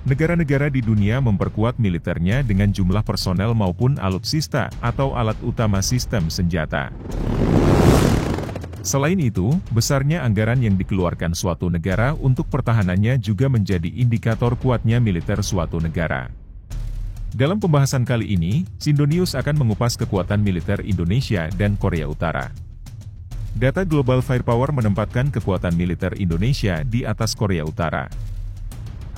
Negara-negara di dunia memperkuat militernya dengan jumlah personel maupun alutsista atau alat utama sistem senjata. Selain itu, besarnya anggaran yang dikeluarkan suatu negara untuk pertahanannya juga menjadi indikator kuatnya militer suatu negara. Dalam pembahasan kali ini, Sindonius akan mengupas kekuatan militer Indonesia dan Korea Utara. Data Global Firepower menempatkan kekuatan militer Indonesia di atas Korea Utara.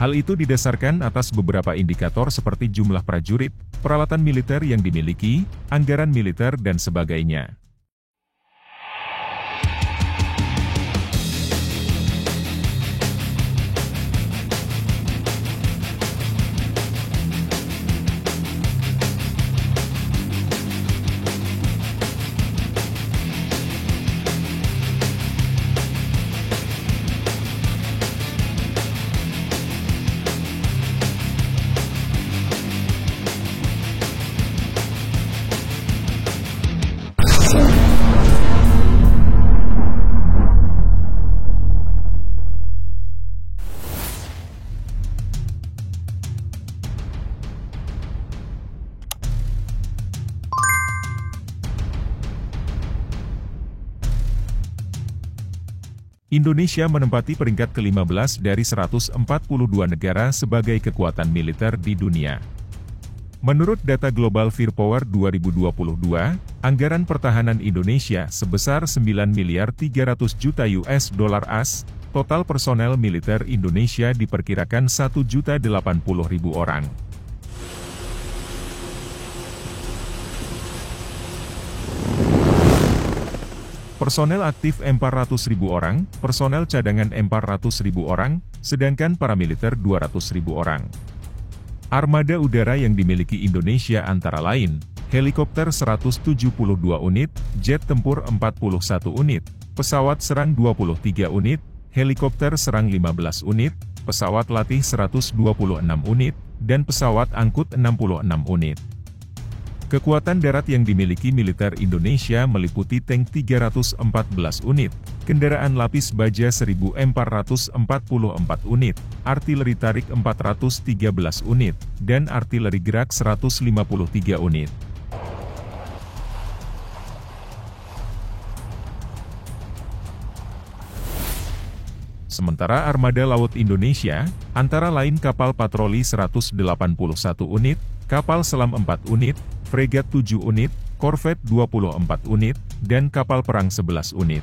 Hal itu didasarkan atas beberapa indikator seperti jumlah prajurit, peralatan militer yang dimiliki, anggaran militer dan sebagainya. Indonesia menempati peringkat ke-15 dari 142 negara sebagai kekuatan militer di dunia. Menurut data Global Firepower 2022, anggaran pertahanan Indonesia sebesar 9 miliar 300 juta US dollar AS, total personel militer Indonesia diperkirakan 1.080.000 orang. Personel aktif 400.000 orang, personel cadangan 400.000 orang, sedangkan paramiliter 200.000 orang. Armada udara yang dimiliki Indonesia antara lain, helikopter 172 unit, jet tempur 41 unit, pesawat serang 23 unit, helikopter serang 15 unit, pesawat latih 126 unit, dan pesawat angkut 66 unit. Kekuatan darat yang dimiliki militer Indonesia meliputi tank 314 unit, kendaraan lapis baja 1.444 unit, artileri tarik 413 unit, dan artileri gerak 153 unit. Sementara armada laut Indonesia, antara lain kapal patroli 181 unit, kapal selam 4 unit, fregat 7 unit, korvet 24 unit, dan kapal perang 11 unit.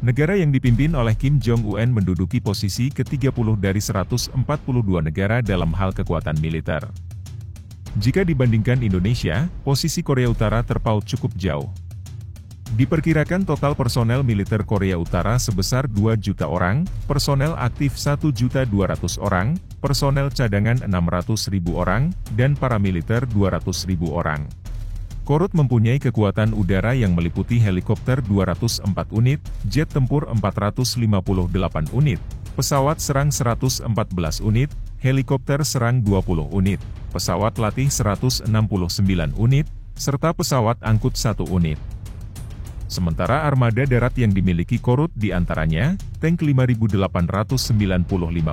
Negara yang dipimpin oleh Kim Jong-un menduduki posisi ke-30 dari 142 negara dalam hal kekuatan militer. Jika dibandingkan Indonesia, posisi Korea Utara terpaut cukup jauh. Diperkirakan total personel militer Korea Utara sebesar 2 juta orang, personel aktif 1.200.000 orang, personel cadangan 600.000 orang, dan paramiliter 200.000 orang. Korut mempunyai kekuatan udara yang meliputi helikopter 204 unit, jet tempur 458 unit, pesawat serang 114 unit, helikopter serang 20 unit, pesawat latih 169 unit, serta pesawat angkut 1 unit. Sementara armada darat yang dimiliki Korut diantaranya, tank 5.895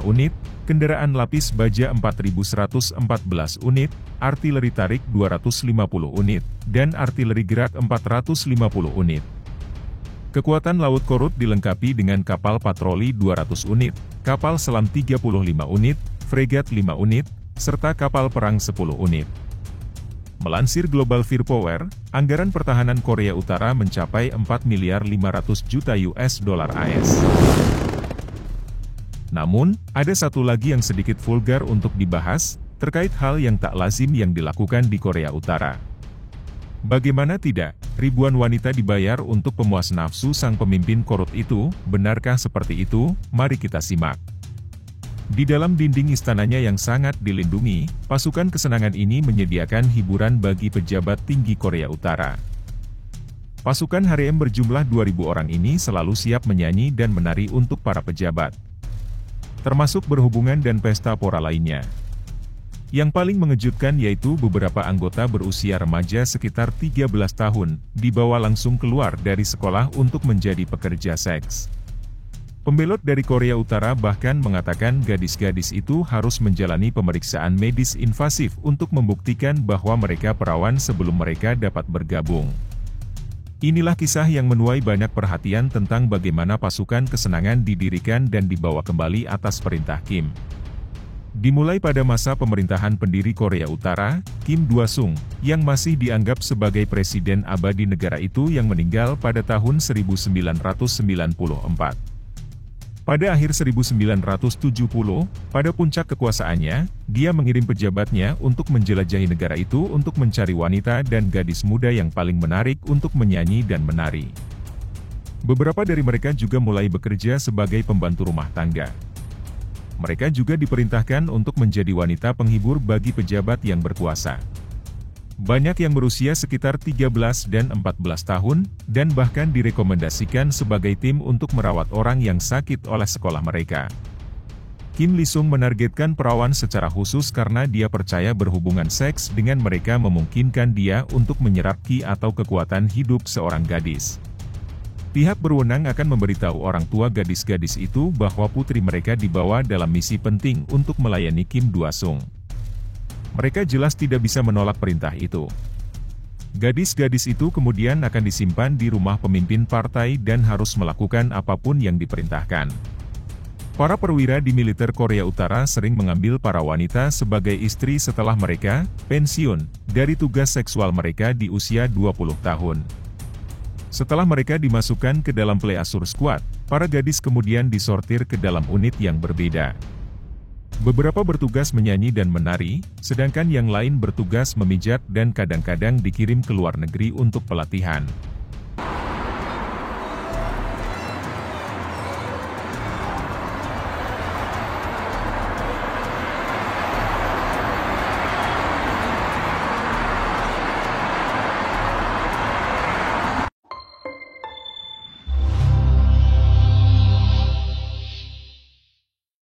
unit, kendaraan lapis baja 4.114 unit, artileri tarik 250 unit, dan artileri gerak 450 unit. Kekuatan laut Korut dilengkapi dengan kapal patroli 200 unit, kapal selam 35 unit, fregat 5 unit, serta kapal perang 10 unit. Melansir Global Firepower, anggaran pertahanan Korea Utara mencapai 4 miliar 500 juta US dollar AS. Namun, ada satu lagi yang sedikit vulgar untuk dibahas, terkait hal yang tak lazim yang dilakukan di Korea Utara. Bagaimana tidak, ribuan wanita dibayar untuk pemuas nafsu sang pemimpin Korut itu, benarkah seperti itu? Mari kita simak. Di dalam dinding istananya yang sangat dilindungi, pasukan kesenangan ini menyediakan hiburan bagi pejabat tinggi Korea Utara. Pasukan harem berjumlah 2.000 orang ini selalu siap menyanyi dan menari untuk para pejabat. Termasuk berhubungan dan pesta pora lainnya. Yang paling mengejutkan yaitu beberapa anggota berusia remaja sekitar 13 tahun, dibawa langsung keluar dari sekolah untuk menjadi pekerja seks. Pembelot dari Korea Utara bahkan mengatakan gadis-gadis itu harus menjalani pemeriksaan medis invasif untuk membuktikan bahwa mereka perawan sebelum mereka dapat bergabung. Inilah kisah yang menuai banyak perhatian tentang bagaimana pasukan kesenangan didirikan dan dibawa kembali atas perintah Kim. Dimulai pada masa pemerintahan pendiri Korea Utara, Kim Il-sung, yang masih dianggap sebagai presiden abadi negara itu yang meninggal pada tahun 1994. Pada akhir 1970, pada puncak kekuasaannya, dia mengirim pejabatnya untuk menjelajahi negara itu untuk mencari wanita dan gadis muda yang paling menarik untuk menyanyi dan menari. Beberapa dari mereka juga mulai bekerja sebagai pembantu rumah tangga. Mereka juga diperintahkan untuk menjadi wanita penghibur bagi pejabat yang berkuasa. Banyak yang berusia sekitar 13 dan 14 tahun, dan bahkan direkomendasikan sebagai tim untuk merawat orang yang sakit oleh sekolah mereka. Kim Il-sung menargetkan perawan secara khusus karena dia percaya berhubungan seks dengan mereka memungkinkan dia untuk menyerap ki atau kekuatan hidup seorang gadis. Pihak berwenang akan memberitahu orang tua gadis-gadis itu bahwa putri mereka dibawa dalam misi penting untuk melayani Kim Il-sung. Mereka jelas tidak bisa menolak perintah itu. Gadis-gadis itu kemudian akan disimpan di rumah pemimpin partai dan harus melakukan apapun yang diperintahkan. Para perwira di militer Korea Utara sering mengambil para wanita sebagai istri setelah mereka pensiun dari tugas seksual mereka di usia 20 tahun. Setelah mereka dimasukkan ke dalam Pleasure Squad, para gadis kemudian disortir ke dalam unit yang berbeda. Beberapa bertugas menyanyi dan menari, sedangkan yang lain bertugas memijat dan kadang-kadang dikirim ke luar negeri untuk pelatihan.